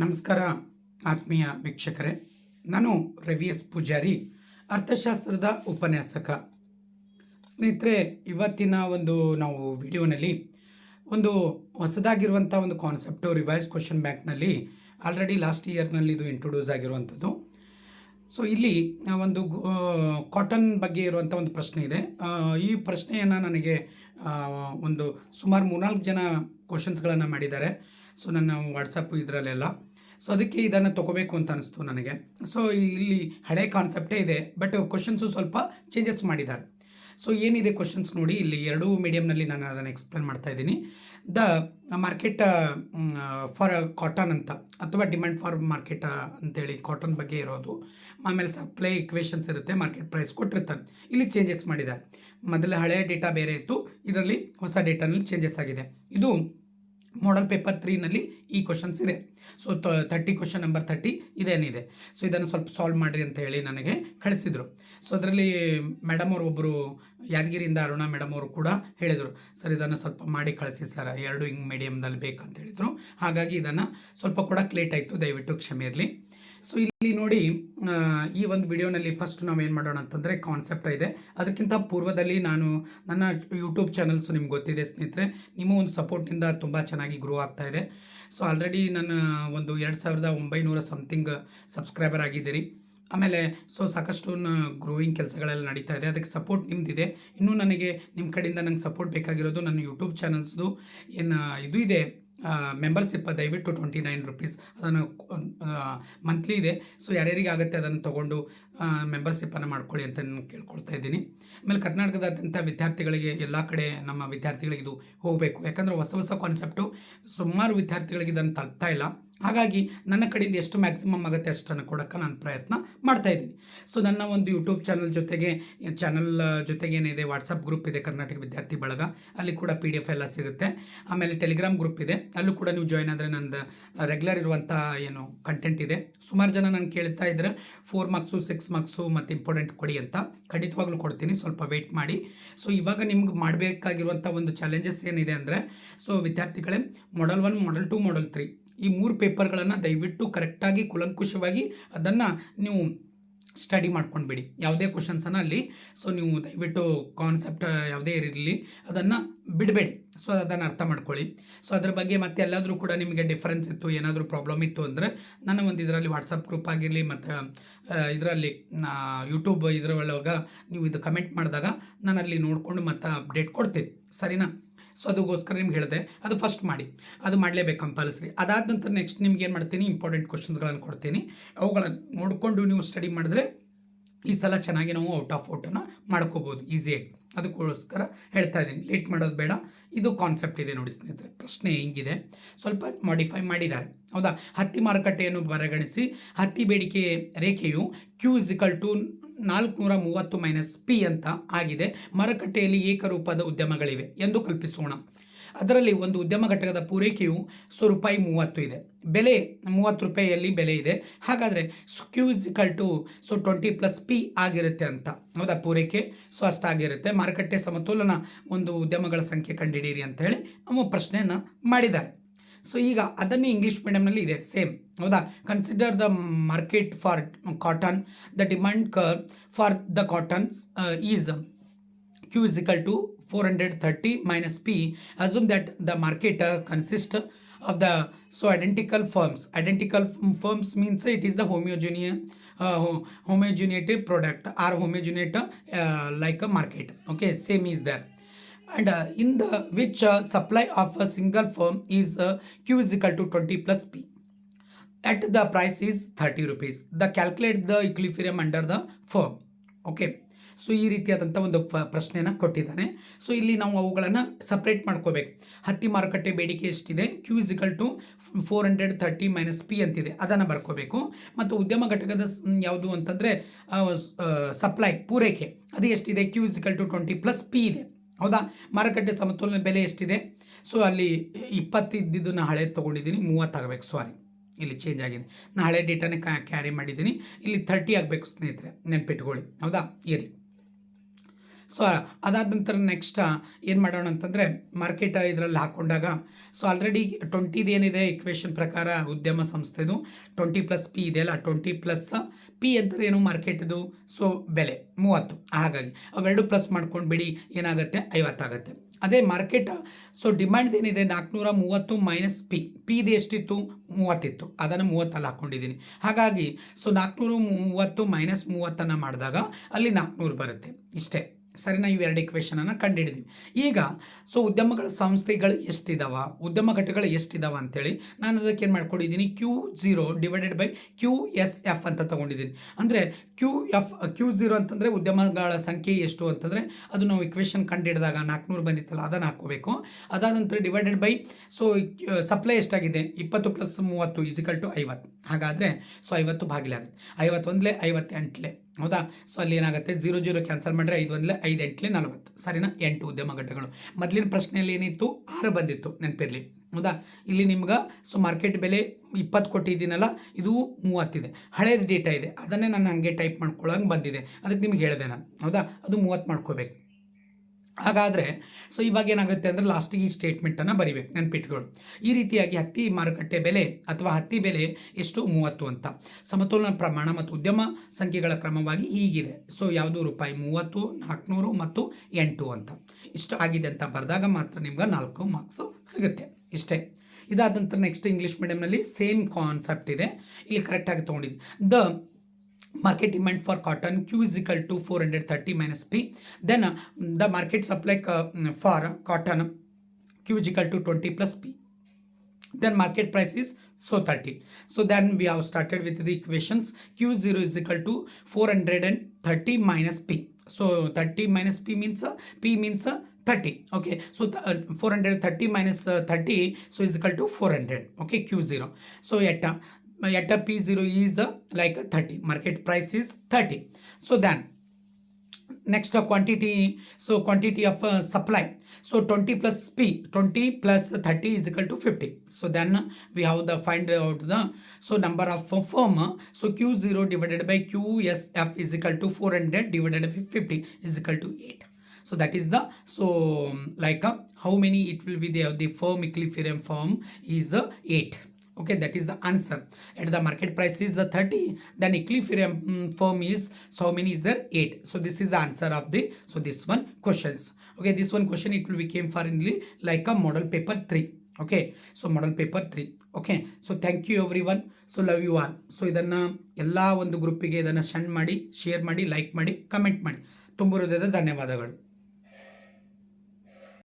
ನಮಸ್ಕಾರ ಆತ್ಮೀಯ ವೀಕ್ಷಕರೇ, ನಾನು ರವಿ ಎಸ್ ಪೂಜಾರಿ, ಅರ್ಥಶಾಸ್ತ್ರದ ಉಪನ್ಯಾಸಕ. ಸ್ನೇಹಿತರೆ, ಇವತ್ತಿನ ನಾವು ವಿಡಿಯೋನಲ್ಲಿ ಒಂದು ಹೊಸದಾಗಿರುವಂಥ ಒಂದು ಕಾನ್ಸೆಪ್ಟು ರಿವೈಸ್ ಕ್ವಶನ್ ಬ್ಯಾಂಕ್ನಲ್ಲಿ ಆಲ್ರೆಡಿ ಲಾಸ್ಟ್ ಇಯರ್ನಲ್ಲಿ ಇದು ಇಂಟ್ರೊಡ್ಯೂಸ್ ಆಗಿರುವಂಥದ್ದು. ಸೊ ಇಲ್ಲಿ ಒಂದು ಕಾಟನ್ ಬಗ್ಗೆ ಇರುವಂಥ ಒಂದು ಪ್ರಶ್ನೆ ಇದೆ. ಈ ಪ್ರಶ್ನೆಯನ್ನು ನನಗೆ ಒಂದು ಸುಮಾರು 3-4 ಜನ ಕ್ವಶನ್ಸ್ಗಳನ್ನು ಮಾಡಿದ್ದಾರೆ. ಸೊ ನನ್ನ ವಾಟ್ಸಪ್ ಇದರಲ್ಲೆಲ್ಲ. ಸೊ ಅದಕ್ಕೆ ಇದನ್ನು ತೊಗೋಬೇಕು ಅಂತ ಅನಿಸ್ತು ನನಗೆ. ಸೊ ಇಲ್ಲಿ ಹಳೆ ಕಾನ್ಸೆಪ್ಟೇ ಇದೆ, ಬಟ್ ಕ್ವಶನ್ಸು ಸ್ವಲ್ಪ ಚೇಂಜಸ್ ಮಾಡಿದ್ದಾರೆ. ಸೊ ಏನಿದೆ ಕ್ವಶನ್ಸ್ ನೋಡಿ, ಇಲ್ಲಿ 2 ಮೀಡಿಯಮ್ನಲ್ಲಿ ನಾನು ಅದನ್ನು ಎಕ್ಸ್ಪ್ಲೇನ್ ಮಾಡ್ತಾ ಇದ್ದೀನಿ. ದ ಮಾರ್ಕೆಟ್ ಫಾರ್ ಕಾಟನ್ ಅಂತ, ಅಥವಾ ಡಿಮ್ಯಾಂಡ್ ಫಾರ್ ಮಾರ್ಕೆಟ್ ಅಂತೇಳಿ ಕಾಟನ್ ಬಗ್ಗೆ ಇರೋದು. ಆಮೇಲೆ ಸಪ್ಲೈ ಇಕ್ವೇಷನ್ಸ್ ಇರುತ್ತೆ, ಮಾರ್ಕೆಟ್ ಪ್ರೈಸ್ ಕೊಟ್ಟಿರ್ತಾನೆ. ಇಲ್ಲಿ ಚೇಂಜಸ್ ಮಾಡಿದ್ದಾರೆ. ಮೊದಲ ಹಳೆಯ ಡೇಟಾ ಬೇರೆ ಇತ್ತು, ಇದರಲ್ಲಿ ಹೊಸ ಡೇಟಾನಲ್ಲಿ ಚೇಂಜಸ್ ಆಗಿದೆ. ಇದು ಮಾಡಲ್ ಪೇಪರ್ 3ನಲ್ಲಿ ಈ ಕ್ವಶನ್ಸ್ ಇದೆ. So 30 question number 30 ಇದೇನಿದೆ. ಸೊ ಇದನ್ನು ಸ್ವಲ್ಪ ಸಾಲ್ವ್ ಮಾಡಿರಿ ಅಂತ ಹೇಳಿ ನನಗೆ ಕಳಿಸಿದರು. ಸೊ ಅದರಲ್ಲಿ ಮೇಡಮ್ ಅವರು ಒಬ್ಬರು ಯಾದಗಿರಿಯಿಂದ ಅರುಣಾ ಮೇಡಮ್ ಅವರು ಕೂಡ ಹೇಳಿದರು, ಸರ್ ಇದನ್ನು ಸ್ವಲ್ಪ ಮಾಡಿ ಕಳಿಸಿ ಸರ್, 2 ಮೀಡಿಯಮ್ದಲ್ಲಿ ಬೇಕಂತ ಹೇಳಿದರು. ಹಾಗಾಗಿ ಇದನ್ನು ಸ್ವಲ್ಪ ಕೊಡೋಕ್ಕೆ ಲೇಟ್ ಆಯಿತು, ದಯವಿಟ್ಟು ಕ್ಷಮೆ ಇರಲಿ. ಸೊ ಇಲ್ಲಿ ನೋಡಿ, ಈ ಒಂದು ವಿಡಿಯೋನಲ್ಲಿ ಫಸ್ಟ್ ನಾವೇನು ಮಾಡೋಣ ಅಂತಂದರೆ ಕಾನ್ಸೆಪ್ಟ್ ಇದೆ. ಅದಕ್ಕಿಂತ ಪೂರ್ವದಲ್ಲಿ ನಾನು ನನ್ನ ಯೂಟ್ಯೂಬ್ ಚಾನಲ್ಸು ನಿಮ್ಗೆ ಗೊತ್ತಿದೆ ಸ್ನೇಹಿತರೆ, ನಿಮ್ಮ ಒಂದು ಸಪೋರ್ಟ್ನಿಂದ ತುಂಬ ಚೆನ್ನಾಗಿ ಗ್ರೋ ಆಗ್ತಾ ಇದೆ. ಸೊ ಆಲ್ರೆಡಿ ನನ್ನ ಒಂದು 2900 ಸಮಥಿಂಗ್ ಸಬ್ಸ್ಕ್ರೈಬರ್ ಆಗಿದ್ದೀರಿ. ಆಮೇಲೆ ಸಾಕಷ್ಟು ಗ್ರೋಯಿಂಗ್ ಕೆಲಸಗಳೆಲ್ಲ ನಡೀತಾ ಇದೆ. ಅದಕ್ಕೆ ಸಪೋರ್ಟ್ ನಿಮ್ಮದಿದೆ. ಇನ್ನೂ ನನಗೆ ನಿಮ್ಮ ಕಡೆಯಿಂದ ನಂಗೆ ಸಪೋರ್ಟ್ ಬೇಕಾಗಿರೋದು ನನ್ನ ಯೂಟ್ಯೂಬ್ ಚಾನಲ್ಸ್ದು ಏನು ಇದು ಇದೆ, ಮೆಂಬರ್ಶಿಪ್ ದಯವಿಟ್ಟು 29 ರುಪೀಸ್ ಅದನ್ನು ಮಂತ್ಲಿ ಇದೆ. ಸೊ ಯಾರ್ಯಾರಿಗೆ ಆಗುತ್ತೆ ಅದನ್ನು ತೊಗೊಂಡು ಮೆಂಬರ್ಶಿಪ್ಪನ್ನು ಮಾಡ್ಕೊಳ್ಳಿ ಅಂತ ನಾನು ಕೇಳ್ಕೊಳ್ತಾ ಇದ್ದೀನಿ. ಆಮೇಲೆ ಕರ್ನಾಟಕದಾದ್ಯಂತ ವಿದ್ಯಾರ್ಥಿಗಳಿಗೆ, ಎಲ್ಲ ಕಡೆ ನಮ್ಮ ವಿದ್ಯಾರ್ಥಿಗಳಿಗೆ ಇದು ಹೋಗಬೇಕು. ಯಾಕಂದರೆ ಹೊಸ ಕಾನ್ಸೆಪ್ಟು ಸುಮಾರು ವಿದ್ಯಾರ್ಥಿಗಳಿಗೆ ಇದನ್ನು ತಲುಪ್ತಾ ಇಲ್ಲ. ಹಾಗಾಗಿ ನನ್ನ ಕಡೆಯಿಂದ ಎಷ್ಟು ಮ್ಯಾಕ್ಸಿಮಮ್ ಆಗುತ್ತೆ ಅಷ್ಟನ್ನು ಕೊಡೋಕ್ಕೆ ನಾನು ಪ್ರಯತ್ನ ಮಾಡ್ತಾಯಿದ್ದೀನಿ. ಸೊ ನನ್ನ ಒಂದು ಯೂಟ್ಯೂಬ್ ಚಾನಲ್ ಜೊತೆಗೆ ಏನಿದೆ, ವಾಟ್ಸಪ್ ಗ್ರೂಪ್ ಇದೆ ಕರ್ನಾಟಕ ವಿದ್ಯಾರ್ಥಿ ಬಳಗ, ಅಲ್ಲಿ ಕೂಡ PDF ಎಲ್ಲ ಸಿಗುತ್ತೆ. ಆಮೇಲೆ ಟೆಲಿಗ್ರಾಮ್ ಗ್ರೂಪ್ ಇದೆ, ಅಲ್ಲೂ ಕೂಡ ನೀವು ಜಾಯ್ನ್ ಆದರೆ ನಂದು ರೆಗ್ಯುಲರ್ ಇರುವಂಥ ಏನು ಕಂಟೆಂಟ್ ಇದೆ. ಸುಮಾರು ಜನ ನಾನು ಕೇಳ್ತಾ ಇದ್ದರೆ 4 ಮಾರ್ಕ್ಸು 6 ಮಾರ್ಕ್ಸು ಮತ್ತು ಇಂಪಾರ್ಟೆಂಟ್ ಕೊಡಿ ಅಂತ. ಖಂಡಿತವಾಗ್ಲೂ ಕೊಡ್ತೀನಿ, ಸ್ವಲ್ಪ ವೆಯ್ಟ್ ಮಾಡಿ. ಸೊ ಇವಾಗ ನಿಮ್ಗೆ ಮಾಡಬೇಕಾಗಿರುವಂಥ ಒಂದು ಚಾಲೆಂಜಸ್ ಏನಿದೆ ಅಂದರೆ, ಸೊ ವಿದ್ಯಾರ್ಥಿಗಳೇ, ಮಾಡಲ್ 1, ಮಾಡಲ್ 2, ಮಾಡಲ್ 3 ಈ 3 ಪೇಪರ್ಗಳನ್ನು ದಯವಿಟ್ಟು ಕರೆಕ್ಟಾಗಿ ಕೂಲಂಕುಷವಾಗಿ ಅದನ್ನು ನೀವು ಸ್ಟಡಿ ಮಾಡ್ಕೊಂಡ್ಬಿಡಿ. ಯಾವುದೇ ಕ್ವಶನ್ಸನ್ನು ಅಲ್ಲಿ ಸೊ ನೀವು ದಯವಿಟ್ಟು ಕಾನ್ಸೆಪ್ಟ್ ಯಾವುದೇ ಇರಲಿ ಅದನ್ನು ಬಿಡಬೇಡಿ. ಸೊ ಅದನ್ನು ಅರ್ಥ ಮಾಡ್ಕೊಳ್ಳಿ. ಸೊ ಅದ್ರ ಬಗ್ಗೆ ಮತ್ತೆ ಎಲ್ಲಾದರೂ ಕೂಡ ನಿಮಗೆ ಡಿಫರೆನ್ಸ್ ಇತ್ತು, ಏನಾದರೂ ಪ್ರಾಬ್ಲಮ್ ಇತ್ತು ಅಂದರೆ ನನ್ನ ಒಂದು ಇದರಲ್ಲಿ ವಾಟ್ಸಪ್ ಗ್ರೂಪ್ ಆಗಿರಲಿ ಮತ್ತು ಇದರಲ್ಲಿ ಯೂಟ್ಯೂಬ್ ಇದರೊಳಗೆ ನೀವು ಇದು ಕಮೆಂಟ್ ಮಾಡಿದಾಗ ನಾನು ಅಲ್ಲಿ ನೋಡಿಕೊಂಡು ಮತ್ತು ಅಪ್ಡೇಟ್ ಕೊಡ್ತೀನಿ, ಸರಿನಾ? ಸೊ ಅದಕ್ಕೋಸ್ಕರ ನಿಮ್ಗೆ ಹೇಳಿದೆ, ಅದು ಫಸ್ಟ್ ಮಾಡಿ, ಅದು ಮಾಡಲೇಬೇಕು ಕಂಪಲ್ಸರಿ. ಅದಾದ ನಂತರ ನೆಕ್ಸ್ಟ್ ನಿಮ್ಗೆ ಏನು ಮಾಡ್ತೀನಿ, ಇಂಪಾರ್ಟೆಂಟ್ ಕ್ವಶನ್ಸ್ಗಳನ್ನು ಕೊಡ್ತೀನಿ. ಅವುಗಳನ್ನು ನೋಡಿಕೊಂಡು ನೀವು ಸ್ಟಡಿ ಮಾಡಿದ್ರೆ ಈ ಸಲ ಚೆನ್ನಾಗಿ ನಾವು ಔಟ್ ಆಫ್ ಔಟನ್ನು ಮಾಡ್ಕೋಬೋದು ಈಸಿಯಾಗಿ. ಅದಕ್ಕೋಸ್ಕರ ಹೇಳ್ತಾ ಇದ್ದೀನಿ, ಲೇಟ್ ಮಾಡೋದು ಬೇಡ. ಇದು ಕಾನ್ಸೆಪ್ಟ್ ಇದೆ ನೋಡಿ ಸ್ನೇಹಿತರೆ. ಪ್ರಶ್ನೆ ಹಿಂಗಿದೆ, ಸ್ವಲ್ಪ ಮಾಡಿಫೈ ಮಾಡಿದ್ದಾರೆ, ಹೌದಾ? ಹತ್ತಿ ಮಾರುಕಟ್ಟೆಯನ್ನು ಪರಿಗಣಿಸಿ ಹತ್ತಿ ಬೇಡಿಕೆ ರೇಖೆಯು Q = 430 - P ಅಂತ ಆಗಿದೆ. ಮಾರುಕಟ್ಟೆಯಲ್ಲಿ ಏಕರೂಪದ ಉದ್ಯಮಗಳಿವೆ ಎಂದು ಕಲ್ಪಿಸೋಣ. ಅದರಲ್ಲಿ ಒಂದು ಉದ್ಯಮ ಘಟಕದ ಪೂರೈಕೆಯು ರೂಪಾಯಿ 30 ಇದೆ, ಬೆಲೆ 30 ರೂಪಾಯಿಯಲ್ಲಿ ಬೆಲೆ ಇದೆ. ಹಾಗಾದರೆ Q = 20 + P ಆಗಿರುತ್ತೆ ಅಂತ, ಹೌದಾ? ಪೂರೈಕೆ ಅಷ್ಟಾಗಿರುತ್ತೆ. ಮಾರುಕಟ್ಟೆ ಸಮತೋಲನ ಒಂದು ಉದ್ಯಮಗಳ ಸಂಖ್ಯೆ ಕಂಡುಹಿಡಿಯಿರಿ ಅಂತ ಹೇಳಿ ಅವ ಪ್ರಶ್ನೆಯನ್ನು ಮಾಡಿದ್ದಾರೆ. ಸೊ ಈಗ ಅದನ್ನೇ ಇಂಗ್ಲೀಷ್ ಮೀಡಿಯಮ್ನಲ್ಲಿ ಇದೆ ಸೇಮ್, ಹೌದಾ? Consider the market for cotton. The demand curve for the cottons is Q = 430 - P. Assume that the market consists of the identical firms. Identical firms means it is the homogeneous product or homogeneous like a market. Okay, same is there. And in the which supply of a single firm is Q = 20 + P. At the price is 30 rupees. The calculate the equilibrium under the firm. Okay. So ಈ ರೀತಿಯಾದಂಥ ಒಂದು ಪ್ರಶ್ನೆಯನ್ನು ಕೊಟ್ಟಿದ್ದಾನೆ. So ಇಲ್ಲಿ ನಾವು ಅವುಗಳನ್ನು separate ಮಾಡ್ಕೋಬೇಕು. ಹತ್ತಿ ಮಾರುಕಟ್ಟೆ ಬೇಡಿಕೆ ಎಷ್ಟಿದೆ, Q = 430 - P ಅಂತಿದೆ, ಅದನ್ನು ಬರ್ಕೋಬೇಕು. ಮತ್ತು ಉದ್ಯಮ ಘಟಕದ ಯಾವುದು ಅಂತಂದರೆ ಸಪ್ಲೈ, ಪೂರೈಕೆ, ಅದು ಎಷ್ಟಿದೆ, Q = 20 + P ಇದೆ, ಹೌದಾ? ಮಾರುಕಟ್ಟೆ ಸಮತೋಲನ ಬೆಲೆ ಎಷ್ಟಿದೆ, ಸೊ ಅಲ್ಲಿ 20 ಇದ್ದಿದ್ದು ನಾನು ಹಳೆ ತೊಗೊಂಡಿದ್ದೀನಿ, 30 ಆಗಬೇಕು. ಸಾರಿ, ಇಲ್ಲಿ ಚೇಂಜ್ ಆಗಿದೆ. ನಾನು ಹಳೆ ಡೇಟಾನೇ ಕ್ಯಾರಿ ಮಾಡಿದ್ದೀನಿ. ಇಲ್ಲಿ 30 ಆಗಬೇಕು ಸ್ನೇಹಿತರೆ, ನೆನ್ಪಿಟ್ಕೊಳ್ಳಿ, ಹೌದಾ? ಇರಲಿ. ಸೊ ಅದಾದ ನಂತರ ನೆಕ್ಸ್ಟ್ ಏನು ಮಾಡೋಣ ಅಂತಂದರೆ ಮಾರ್ಕೆಟ್ ಇದರಲ್ಲಿ ಹಾಕ್ಕೊಂಡಾಗ ಸೊ ಆಲ್ರೆಡಿ 20 ಏನಿದೆ ಇಕ್ವೇಷನ್ ಪ್ರಕಾರ ಉದ್ಯಮ ಸಂಸ್ಥೆದು 20+P ಇದೆಯಲ್ಲ, 20+P ಅಂದರೆ ಏನು ಮಾರ್ಕೆಟ್ದು, ಸೊ ಬೆಲೆ 30. ಹಾಗಾಗಿ ಅವೆರಡು ಪ್ಲಸ್ ಮಾಡ್ಕೊಂಡು ಬಿಡಿ, ಏನಾಗುತ್ತೆ 50 ಆಗುತ್ತೆ. ಅದೇ ಮಾರ್ಕೆಟ್ ಸೊ ಡಿಮ್ಯಾಂಡ್ ಏನಿದೆ 430 ಮೈನಸ್ ಪಿ ಇದು ಎಷ್ಟಿತ್ತು 30 ಇತ್ತು, ಅದನ್ನು 30 ಹಾಕ್ಕೊಂಡಿದ್ದೀನಿ. ಹಾಗಾಗಿ ಸೊ 430 ಮೈನಸ್ 30 ಮಾಡಿದಾಗ ಅಲ್ಲಿ 400 ಬರುತ್ತೆ. ಇಷ್ಟೇ ಸರಿನಾ? ಇವೆರಡು ಇಕ್ವೇಷನನ್ನು ಕಂಡುಹಿಡಿದೀವಿ. ಈಗ ಸೊ ಉದ್ಯಮಗಳ ಸಂಸ್ಥೆಗಳು ಎಷ್ಟಿದಾವ, ಉದ್ಯಮ ಘಟಕಗಳು ಎಷ್ಟಿದಾವ ಅಂತೇಳಿ ನಾನು ಅದಕ್ಕೆ ಏನು ಮಾಡ್ಕೊಂಡಿದ್ದೀನಿ, Q0 ಡಿವೈಡೆಡ್ ಬೈ QSF ಅಂತ ತೊಗೊಂಡಿದ್ದೀನಿ. ಅಂದರೆ Q0 ಅಂತಂದರೆ ಉದ್ಯಮಗಳ ಸಂಖ್ಯೆ ಎಷ್ಟು ಅಂತಂದರೆ ಅದು ನಾವು ಇಕ್ವೇಷನ್ ಕಂಡುಹಿಡಿದಾಗ 400 ಬಂದಿತ್ತಲ್ಲ ಅದನ್ನು ಹಾಕ್ಕೋಬೇಕು. ಅದಾದ ನಂತರ ಡಿವೈಡೆಡ್ ಬೈ ಸೊ ಸಪ್ಲೈ ಎಷ್ಟಾಗಿದೆ 20 + 30 = 50. ಹಾಗಾದರೆ ಸೊ 50 ಭಾಗಿಲಾಗುತ್ತೆ, 51 58 ಹೌದಾ? ಸೊ ಅಲ್ಲಿ ಏನಾಗುತ್ತೆ 0 0 ಕ್ಯಾನ್ಸಲ್ ಮಾಡಿದ್ರೆ 5 1 5 8 40 ಸರಿನಾ? 8 ಉದ್ಯಮ ಘಟಕಗಳು. ಮೊದಲಿನ ಪ್ರಶ್ನೆಯಲ್ಲಿ ಏನಿತ್ತು 6 ಬಂದಿತ್ತು, ನೆನಪಿರಲಿ ಹೌದಾ? ಇಲ್ಲಿ ನಿಮ್ಗೆ ಸೊ ಮಾರ್ಕೆಟ್ ಬೆಲೆ 20 ಕೊಟ್ಟಿದ್ದೀನಲ್ಲ, ಇದು 30 ಇದೆ, ಹಳೇದು ಡೇಟಾ ಇದೆ, ಅದನ್ನೇ ನಾನು ಹಾಗೆ ಟೈಪ್ ಮಾಡ್ಕೊಳ್ಳೋಂಗೆ ಬಂದಿದೆ, ಅದಕ್ಕೆ ನಿಮ್ಗೆ ಹೇಳಿದೆ ನಾನು ಹೌದಾ? ಅದು 30 ಮಾಡ್ಕೋಬೇಕು. ಹಾಗಾದರೆ ಸೊ ಇವಾಗ ಏನಾಗುತ್ತೆ ಅಂದರೆ ಲಾಸ್ಟಿಗೆ ಈ ಸ್ಟೇಟ್ಮೆಂಟನ್ನು ಬರಿಬೇಕು, ನೆನಪಿಟ್ಗಳು. ಈ ರೀತಿಯಾಗಿ ಹತ್ತಿ ಮಾರುಕಟ್ಟೆ ಬೆಲೆ ಅಥವಾ ಹತ್ತಿ ಬೆಲೆ ಎಷ್ಟು 30 ಅಂತ, ಸಮತೋಲನ ಪ್ರಮಾಣ ಮತ್ತು ಉದ್ಯಮ ಸಂಖ್ಯೆಗಳ ಕ್ರಮವಾಗಿ ಹೀಗಿದೆ. ಸೊ ಯಾವುದು ರೂಪಾಯಿ 30, 400 ಮತ್ತು 8 ಅಂತ ಇಷ್ಟು ಆಗಿದೆ ಅಂತ ಬರೆದಾಗ ಮಾತ್ರ ನಿಮ್ಗೆ 4 ಮಾರ್ಕ್ಸು ಸಿಗುತ್ತೆ. ಇಷ್ಟೇ. ಇದಾದ ನಂತರ ನೆಕ್ಸ್ಟ್ ಇಂಗ್ಲೀಷ್ ಮೀಡಿಯಮ್ನಲ್ಲಿ ಸೇಮ್ ಕಾನ್ಸೆಪ್ಟ್ ಇದೆ, ಇಲ್ಲಿ ಕರೆಕ್ಟಾಗಿ ತೊಗೊಂಡಿದ್ದೆ. The market demand for cotton Q is equal to 430 minus P. Then the market supply for cotton Q is equal to 20+P. Then market price is so 30. So then we have started with the equations. Q0 is equal to 430 minus P. So 30 minus P means 30. Okay, so 430 minus 30 so is equal to 400. Okay, Q0. So at a P0 is like 30, market price is 30. So then next quantity, so quantity of supply, so 20+P, 20 plus 30 is equal to 50. So then we have the find out the so number of firm. So Q0 divided by QSF is equal to 400 divided by 50 is equal to 8. So that is the so like how many it will be the firm equilibrium firm is 8. Okay, that is the answer. At the market price is the 30, then equilibrium firm is so how many is there 8. So this is the answer of the so this one questions. Okay, this one question it will become for in like a model paper 3. Okay, so model paper 3. Okay, so thank you everyone. So love you all. So ಇದನ್ನು ಎಲ್ಲ ಒಂದು ಗ್ರೂಪಿಗೆ ಇದನ್ನು send ಮಾಡಿ, share ಮಾಡಿ, like ಮಾಡಿ, comment ಮಾಡಿ. ತುಂಬ ಹೃದಯದ ಧನ್ಯವಾದಗಳು.